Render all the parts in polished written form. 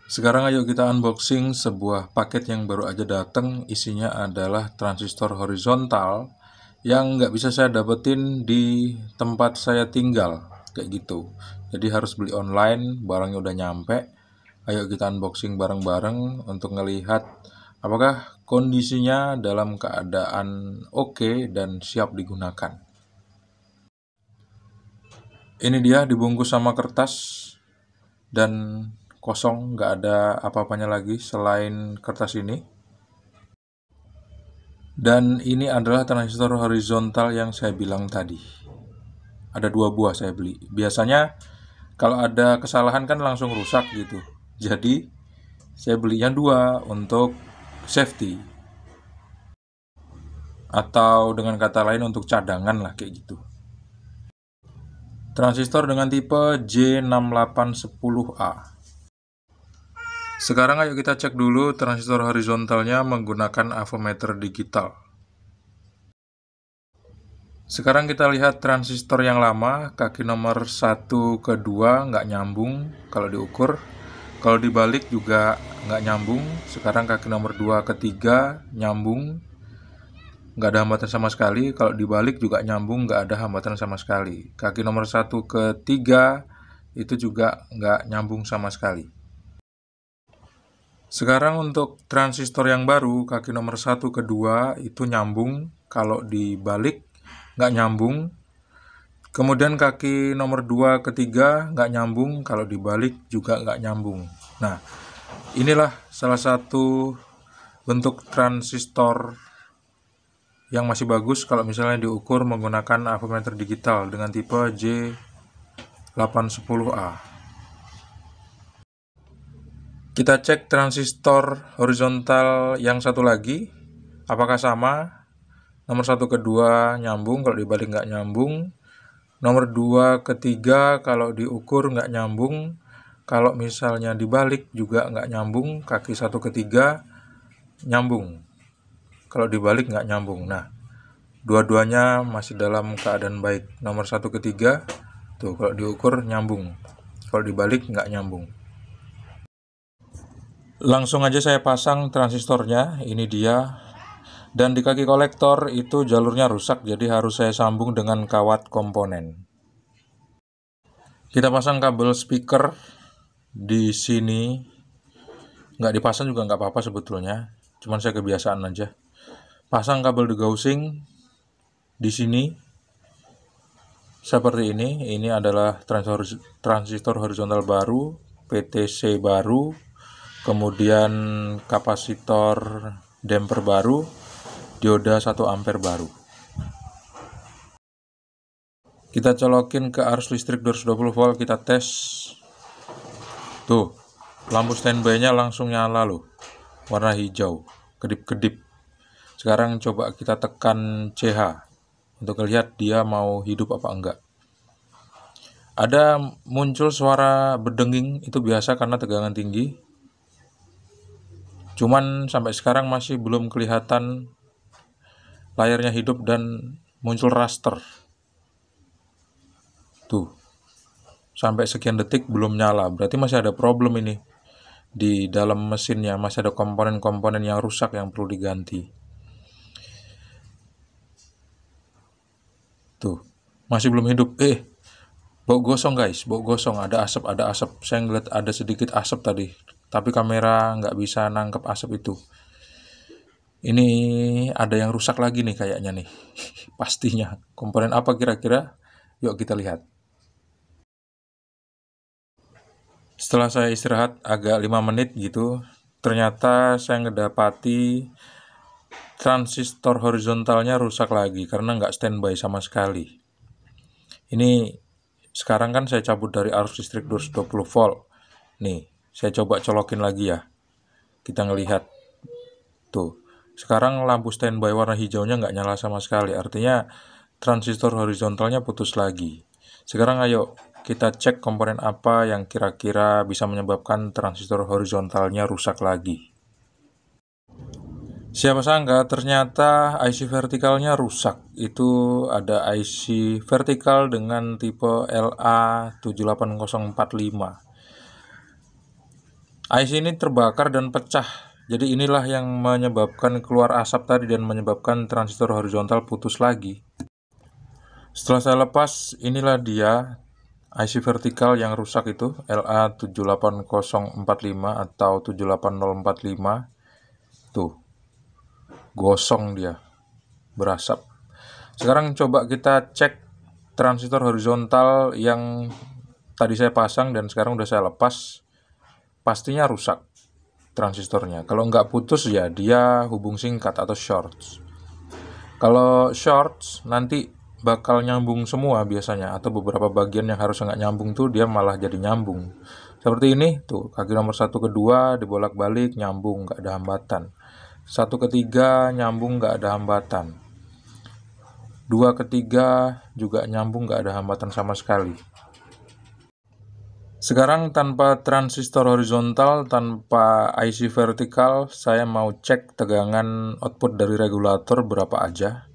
Sekarang ayo kita unboxing sebuah paket yang baru aja datang. Isinya adalah transistor horizontal yang nggak bisa saya dapetin di tempat saya tinggal, kayak gitu. Jadi harus beli online, barangnya udah nyampe. Ayo kita unboxing bareng-bareng untuk ngelihat apakah kondisinya dalam keadaan oke dan siap digunakan. Ini dia dibungkus sama kertas dan kosong, nggak ada apa-apanya lagi selain kertas ini. Dan ini adalah transistor horizontal yang saya bilang tadi. Ada 2 buah saya beli. Biasanya kalau ada kesalahan kan langsung rusak gitu. Jadi saya belinya 2 untuk safety. Atau dengan kata lain untuk cadangan lah, kayak gitu. Transistor dengan tipe J6810A. Sekarang ayo kita cek dulu transistor horizontalnya menggunakan avometer digital. Sekarang kita lihat transistor yang lama, kaki nomor 1 ke 2 nggak nyambung kalau diukur. Kalau dibalik juga nggak nyambung. Sekarang kaki nomor 2 ke 3 nyambung, nggak ada hambatan sama sekali. Kalau dibalik juga nyambung, nggak ada hambatan sama sekali. Kaki nomor 1 ke 3 itu juga nggak nyambung sama sekali. Sekarang untuk transistor yang baru, kaki nomor 1 ke 2 itu nyambung. Kalau dibalik nggak nyambung. Kemudian kaki nomor 2 ke 3 nggak nyambung. Kalau dibalik juga nggak nyambung. Nah, inilah salah satu bentuk transistor yang masih bagus kalau misalnya diukur menggunakan avometer digital dengan tipe J810A. Kita cek transistor horizontal yang satu lagi, apakah sama. Nomor 1 ke 2 nyambung, kalau dibalik nggak nyambung. Nomor 2 ke 3 kalau diukur nggak nyambung. Kalau misalnya dibalik juga nggak nyambung. Kaki 1 ke 3 nyambung, kalau dibalik nggak nyambung. Nah, dua-duanya masih dalam keadaan baik. Nomor 1 ke 3 tuh kalau diukur nyambung, kalau dibalik nggak nyambung. Langsung aja saya pasang transistornya, ini dia. Dan di kaki kolektor itu jalurnya rusak, jadi harus saya sambung dengan kawat komponen. Kita pasang kabel speaker di sini. Nggak dipasang juga nggak apa-apa sebetulnya, cuman saya kebiasaan aja. Pasang kabel degaussing di sini seperti ini. Ini adalah transistor horizontal baru, PTC baru, kemudian kapasitor damper baru, dioda 1 ampere baru. Kita colokin ke arus listrik 220 volt, kita tes. Tuh, lampu standby-nya langsung nyala loh, warna hijau, kedip-kedip. Sekarang coba kita tekan CH untuk lihat dia mau hidup apa enggak. Ada muncul suara berdenging, itu biasa karena tegangan tinggi. Cuman sampai sekarang masih belum kelihatan layarnya hidup dan muncul raster. Tuh, sampai sekian detik belum nyala, berarti masih ada problem ini di dalam mesinnya, masih ada komponen-komponen yang rusak yang perlu diganti. Tuh, masih belum hidup. Bau gosong guys, bau gosong, ada asap. Saya ngeliat ada sedikit asap tadi, tapi kamera nggak bisa nangkep asap itu. Ini ada yang rusak lagi nih kayaknya nih. Pastinya. Komponen apa kira-kira? Yuk kita lihat. Setelah saya istirahat agak 5 menit gitu, ternyata saya ngedapati transistor horizontalnya rusak lagi karena nggak standby sama sekali. Ini sekarang kan saya cabut dari arus listrik 220 volt. Nih, saya coba colokin lagi ya. Kita ngelihat. Tuh, sekarang lampu standby warna hijaunya nggak nyala sama sekali. Artinya transistor horizontalnya putus lagi. Sekarang ayo kita cek komponen apa yang kira-kira bisa menyebabkan transistor horizontalnya rusak lagi. Siapa sangka ternyata IC vertikalnya rusak. Itu ada IC vertikal dengan tipe LA78045. IC ini terbakar dan pecah. Jadi inilah yang menyebabkan keluar asap tadi dan menyebabkan transistor horizontal putus lagi. Setelah saya lepas, inilah dia IC vertikal yang rusak itu, LA78045 atau 78045. Tuh, gosong dia, berasap. Sekarang coba kita cek transistor horizontal yang tadi saya pasang dan sekarang udah saya lepas. Pastinya rusak transistornya. Kalau nggak putus ya dia hubung singkat atau short. Kalau short nanti bakal nyambung semua biasanya, atau beberapa bagian yang harusnya nggak nyambung tuh dia malah jadi nyambung. Seperti ini tuh, kaki nomor 1 ke 2 dibolak-balik nyambung, nggak ada hambatan. 1 ke 3 nyambung, nggak ada hambatan. 2 ke 3 juga nyambung, nggak ada hambatan sama sekali. Sekarang tanpa transistor horizontal, tanpa IC vertikal, saya mau cek tegangan output dari regulator berapa aja.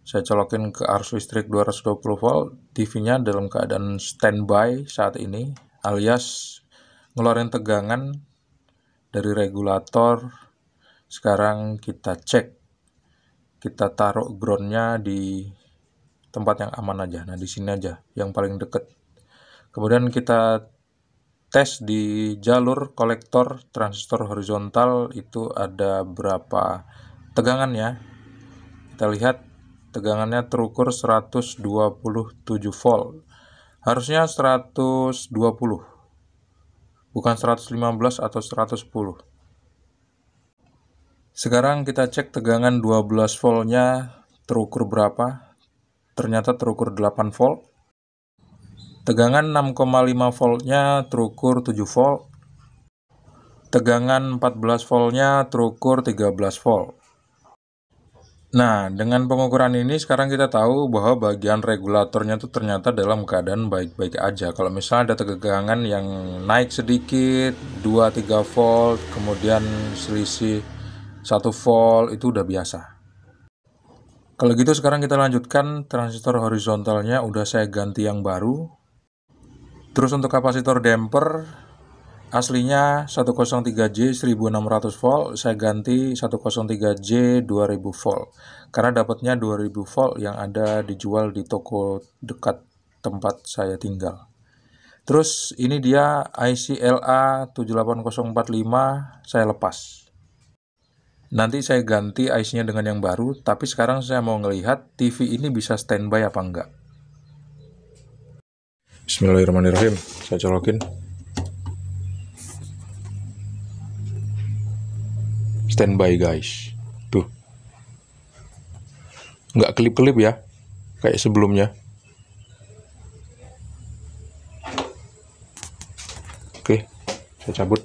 Saya colokin ke arus listrik 220 volt, TV-nya dalam keadaan standby saat ini, alias ngeluarin tegangan dari regulator. Sekarang kita cek, kita taruh groundnya di tempat yang aman aja, nah di sini aja, yang paling deket. Kemudian kita tes di jalur kolektor transistor horizontal itu ada berapa tegangannya. Kita lihat tegangannya terukur 127 volt. Harusnya 120, bukan 115 atau 110. Sekarang kita cek tegangan 12 voltnya terukur berapa. Ternyata terukur 8 volt. Tegangan 6,5 voltnya terukur 7 volt. Tegangan 14 voltnya terukur 13 volt. Nah, dengan pengukuran ini sekarang kita tahu bahwa bagian regulatornya itu ternyata dalam keadaan baik-baik aja. Kalau misalnya ada tegangan yang naik sedikit, 2-3 volt, kemudian selisih 1 volt, itu udah biasa. Kalau gitu sekarang kita lanjutkan, transistor horizontalnya udah saya ganti yang baru. Terus untuk kapasitor damper, aslinya 103J 1600 volt, saya ganti 103J 2000 volt. Karena dapatnya 2000 volt yang ada dijual di toko dekat tempat saya tinggal. Terus ini dia IC LA78045 saya lepas. Nanti saya ganti IC-nya dengan yang baru, tapi sekarang saya mau ngelihat TV ini bisa standby apa enggak. Bismillahirrahmanirrahim, saya colokin. Standby guys, tuh nggak kelip-kelip ya kayak sebelumnya. Oke, saya cabut.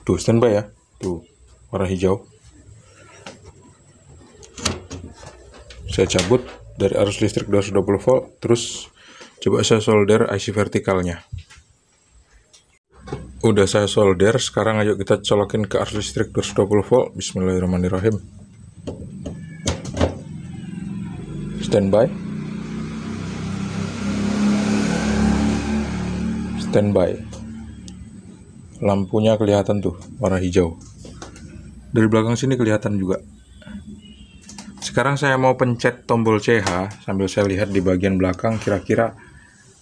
Tuh standby ya, tuh warna hijau. Saya cabut dari arus listrik 220 volt. Terus coba saya solder IC vertikalnya. Udah saya solder, sekarang ayo kita colokin ke arus listrik 220 volt. Bismillahirrahmanirrahim. Standby. Standby. Lampunya kelihatan tuh, warna hijau. Dari belakang sini kelihatan juga. Sekarang saya mau pencet tombol CH sambil saya lihat di bagian belakang kira-kira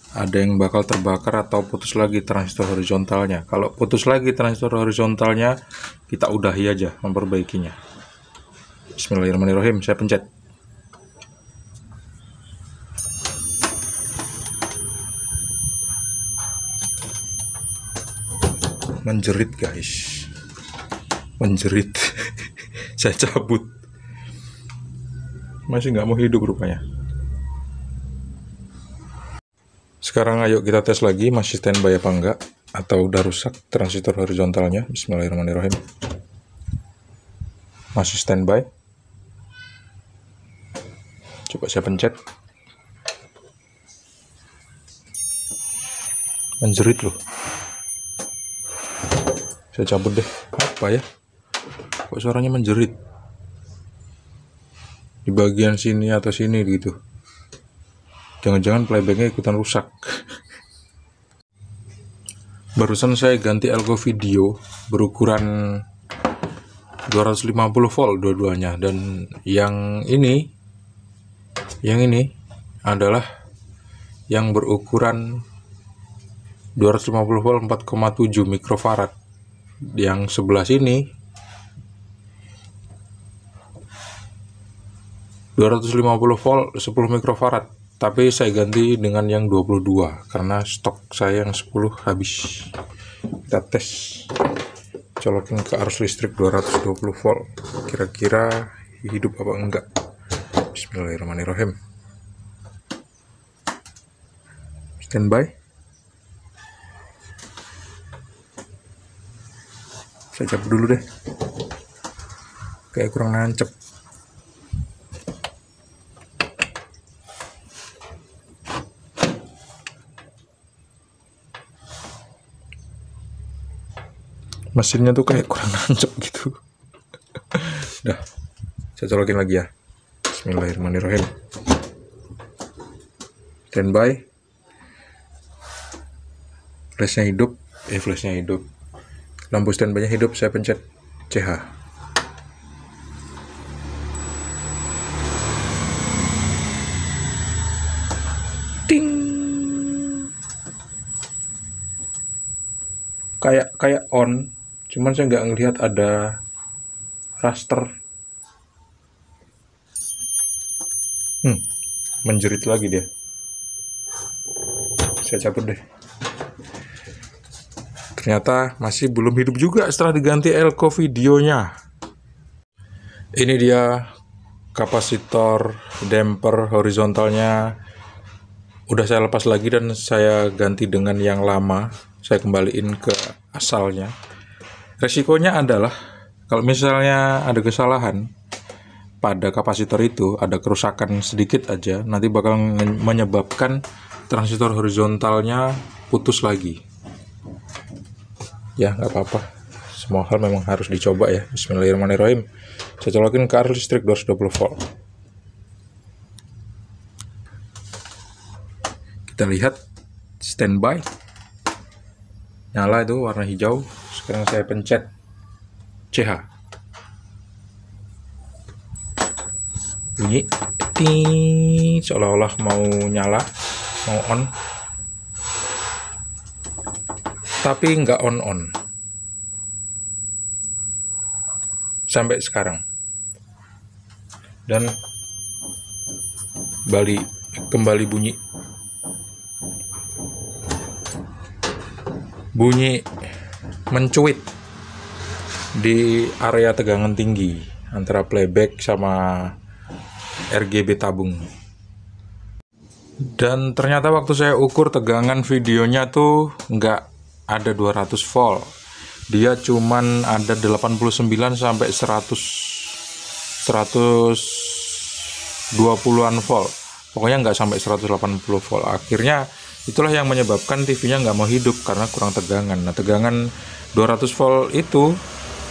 ada yang bakal terbakar atau putus lagi transistor horizontalnya. Kalau putus lagi transistor horizontalnya, kita udahi aja memperbaikinya. Bismillahirrahmanirrahim, saya pencet. Menjerit guys, menjerit. Saya cabut, masih nggak mau hidup rupanya. Sekarang ayo kita tes lagi, masih standby apa enggak, atau udah rusak transistor horizontalnya. Bismillahirrahmanirrahim. Masih standby. Coba saya pencet. Menjerit loh. Saya cabut deh. Apa ya? Kok suaranya menjerit? Di bagian sini atau sini gitu. Jangan-jangan playbacknya ikutan rusak. Barusan saya ganti Elko Video berukuran 250 volt dua-duanya, dan yang ini adalah yang berukuran 250 volt 4,7 mikrofarad. Yang sebelah sini 250 volt 10 mikrofarad, tapi saya ganti dengan yang 22 karena stok saya yang 10 habis. Kita tes, colokin ke arus listrik 220 volt, kira-kira hidup apa enggak. Bismillahirrahmanirrahim. Standby. Saya cabut dulu deh, kayak kurang nancep. Mesinnya tuh kayak kurang nancep gitu. Dah, saya colokin lagi ya. Bismillahirrahmanirrahim. Standby. Flashnya hidup. Lampu standby-nya hidup, saya pencet CH. Ting. Kayak on, cuman saya nggak ngelihat ada raster. Menjerit lagi dia. Saya cabut deh. Ternyata masih belum hidup juga setelah diganti Elko Videonya. Ini dia kapasitor damper horizontalnya. Udah saya lepas lagi dan saya ganti dengan yang lama. Saya kembaliin ke asalnya. Resikonya adalah kalau misalnya ada kesalahan pada kapasitor itu, ada kerusakan sedikit aja, nanti bakal menyebabkan transistor horizontalnya putus lagi. Ya, nggak apa-apa. Semua hal memang harus dicoba ya. Bismillahirrahmanirrahim. Saya colokin ke arus listrik 220 volt. Kita lihat standby. Nyala itu warna hijau. Sekarang saya pencet CH. Bunyi ting, seolah-olah mau nyala, mau on. Tapi nggak on sampai sekarang, dan kembali bunyi mencuit di area tegangan tinggi antara playback sama RGB tabung. Dan ternyata waktu saya ukur tegangan videonya tuh nggak ada 200 volt, dia cuman ada 89 sampai 120-an volt, pokoknya nggak sampai 180 volt. Akhirnya itulah yang menyebabkan TV-nya nggak mau hidup karena kurang tegangan. Nah, tegangan 200 volt itu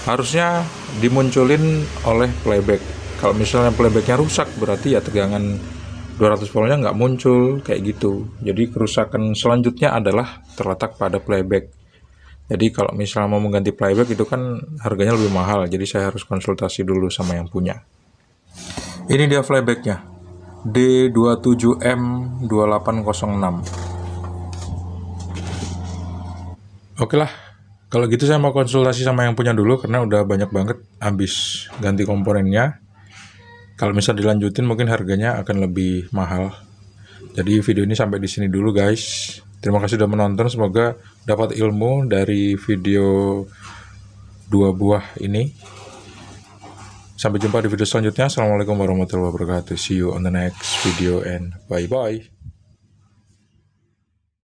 harusnya dimunculin oleh playback. Kalau misalnya playbacknya rusak, berarti ya tegangan 200 voltnya nggak muncul, kayak gitu. Jadi kerusakan selanjutnya adalah terletak pada playback. Jadi kalau misalnya mau mengganti playback itu kan harganya lebih mahal, jadi saya harus konsultasi dulu sama yang punya. Ini dia playbacknya, D27M2806. Oke lah, kalau gitu saya mau konsultasi sama yang punya dulu karena udah banyak banget habis ganti komponennya. Kalau misal dilanjutin mungkin harganya akan lebih mahal. Jadi video ini sampai di sini dulu guys. Terima kasih sudah menonton, semoga dapat ilmu dari video 2 buah ini. Sampai jumpa di video selanjutnya. Assalamualaikum warahmatullahi wabarakatuh. See you on the next video and bye bye.